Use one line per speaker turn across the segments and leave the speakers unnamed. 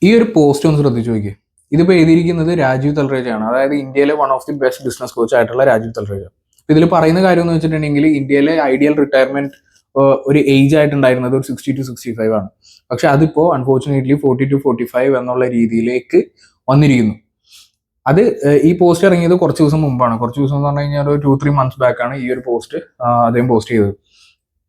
ഈ ഒരു പോസ്റ്റ് ഒന്ന് ശ്രദ്ധിച്ചു നോക്കിയേ. ഇതിപ്പോൾ എഴുതിയിരിക്കുന്നത് രാജീവ് തൽറേജ ആണ്. അതായത് ഇന്ത്യയിലെ one of the best business coach ആയിട്ടുള്ള രാജീവ് തൽറേജ. ഇതിൽ പറയുന്ന കാര്യം എന്ന് വെച്ചിട്ടുണ്ടെങ്കിൽ ഇന്ത്യയിലെ ഐഡിയൽ റിട്ടയർമെന്റ് ഒരു ഏജ് ആയിട്ടുണ്ടായിരുന്നത് ഒരു 60 to 65 ആണ്. പക്ഷെ അതിപ്പോ അൺഫോർച്ചുനേറ്റ്ലി 40 to 45 എന്നുള്ള രീതിയിലേക്ക് വന്നിരിക്കുന്നു. അത് ഈ പോസ്റ്റ് ഇറങ്ങിയത് കുറച്ച് ദിവസം മുമ്പാണ്. കുറച്ച് ദിവസം എന്ന് പറഞ്ഞു കഴിഞ്ഞാൽ ഒരു 2-3 months ബാക്ക് ആണ് ഈ ഒരു പോസ്റ്റ് അദ്ദേഹം പോസ്റ്റ് ചെയ്തത്.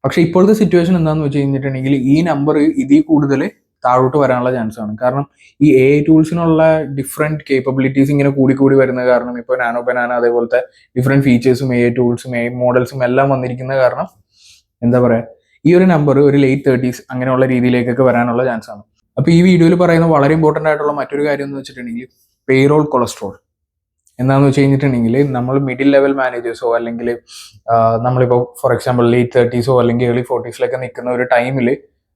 പക്ഷെ ഇപ്പോഴത്തെ സിറ്റുവേഷൻ എന്താണെന്ന് വെച്ച് കഴിഞ്ഞിട്ടുണ്ടെങ്കിൽ ഈ നമ്പർ ഇതിൽ കൂടുതൽ താഴോട്ട് വരാനുള്ള ചാൻസ് ആണ്. കാരണം ഈ AI ടൂൾസിനുള്ള ഡിഫറെന്റ് കേപ്പബിലിറ്റീസ് ഇങ്ങനെ കൂടി വരുന്ന കാരണം, ഇപ്പോൾ നാനോ ബനാന അതേപോലത്തെ ഡിഫറെന്റ് ഫീച്ചേഴ്സും AI ടൂൾസും AI മോഡൽസും എല്ലാം വന്നിരിക്കുന്ന കാരണം എന്താ പറയാ, ഈ ഒരു നമ്പർ ഒരു ലേറ്റ് 30s അങ്ങനെയുള്ള രീതിയിലേക്കൊക്കെ വരാനുള്ള ചാൻസ് ആണ്. അപ്പൊ ഈ വീഡിയോയിൽ പറയുന്ന വളരെ ഇമ്പോർട്ടന്റ് ആയിട്ടുള്ള മറ്റൊരു കാര്യം എന്ന് വെച്ചിട്ടുണ്ടെങ്കിൽ പേറോൾ കൊളസ്ട്രോൾ. എന്താണെന്ന് വെച്ച് കഴിഞ്ഞിട്ടുണ്ടെങ്കിൽ നമ്മൾ മിഡിൽ ലെവൽ മാനേജേഴ്സോ അല്ലെങ്കിൽ നമ്മളിപ്പോൾ ഫോർ എക്സാമ്പിൾ ലേറ്റ് 30s അല്ലെങ്കിൽ ഏർലി 40s നിൽക്കുന്ന ഒരു ടൈമിൽ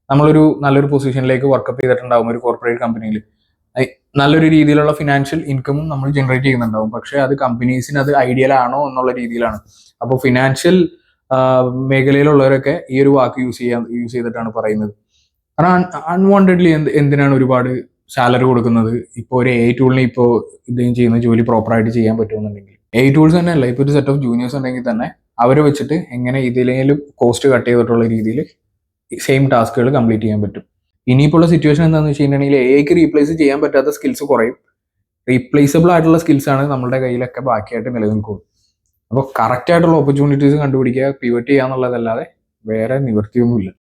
നമ്മളൊരു നല്ലൊരു പൊസിഷനിലേക്ക് വർക്കപ്പ് ചെയ്തിട്ടുണ്ടാവും ഒരു കോർപ്പറേറ്റ് കമ്പനിയിൽ. നല്ലൊരു രീതിയിലുള്ള ഫിനാൻഷ്യൽ ഇൻകമും നമ്മൾ ജനറേറ്റ് ചെയ്യുന്നുണ്ടാവും. പക്ഷെ അത് കമ്പനീസിന് അത് ഐഡിയൽ ആണോ എന്നുള്ള രീതിയിലാണ്. അപ്പോൾ ഫിനാൻഷ്യൽ മേഖലയിലുള്ളവരൊക്കെ ഈ ഒരു വാക്ക് യൂസ് ചെയ്തിട്ടാണ് പറയുന്നത്. കാരണം അൺവാണ്ടഡ്ലി എന്തിനാണ് ഒരുപാട് സാലറി കൊടുക്കുന്നത്? ഇപ്പോൾ ഒരു AI ടൂളിന് ഇപ്പോൾ ഇദ്ദേഹം ചെയ്യുന്ന ജോലി പ്രോപ്പറായിട്ട് ചെയ്യാൻ പറ്റുമെന്നുണ്ടെങ്കിൽ, AI ടൂൾസ് തന്നെ അല്ല, ഇപ്പോൾ ഒരു സെറ്റ് ഓഫ് ജൂനിയേഴ്സ് ഉണ്ടെങ്കിൽ തന്നെ അവരെ വെച്ചിട്ട് എങ്ങനെ ഇതിലേലും കോസ്റ്റ് കട്ട് ചെയ്തിട്ടുള്ള രീതിയിൽ സെയിം ടാസ്കുകൾ കംപ്ലീറ്റ് ചെയ്യാൻ പറ്റും. ഇനിയിപ്പോൾ ഉള്ള സിറ്റുവേഷൻ എന്താണെന്ന് വെച്ച് കഴിഞ്ഞിട്ടുണ്ടെങ്കിൽ AIക്ക് റീപ്ലേസ് ചെയ്യാൻ പറ്റാത്ത സ്കിൽസ് കുറയും. റീപ്ലേസബിൾ ആയിട്ടുള്ള സ്കിൽസ് ആണ് നമ്മുടെ കയ്യിലൊക്കെ ബാക്കിയായിട്ട് നിലനിൽക്കുള്ളൂ. അപ്പോൾ കറക്റ്റ് ആയിട്ടുള്ള ഓപ്പർച്യൂണിറ്റീസ് കണ്ടുപിടിക്കുക, പിവറ്റ് ചെയ്യുക എന്നുള്ളതല്ലാതെ വേറെ നിവൃത്തിയൊന്നുമില്ല.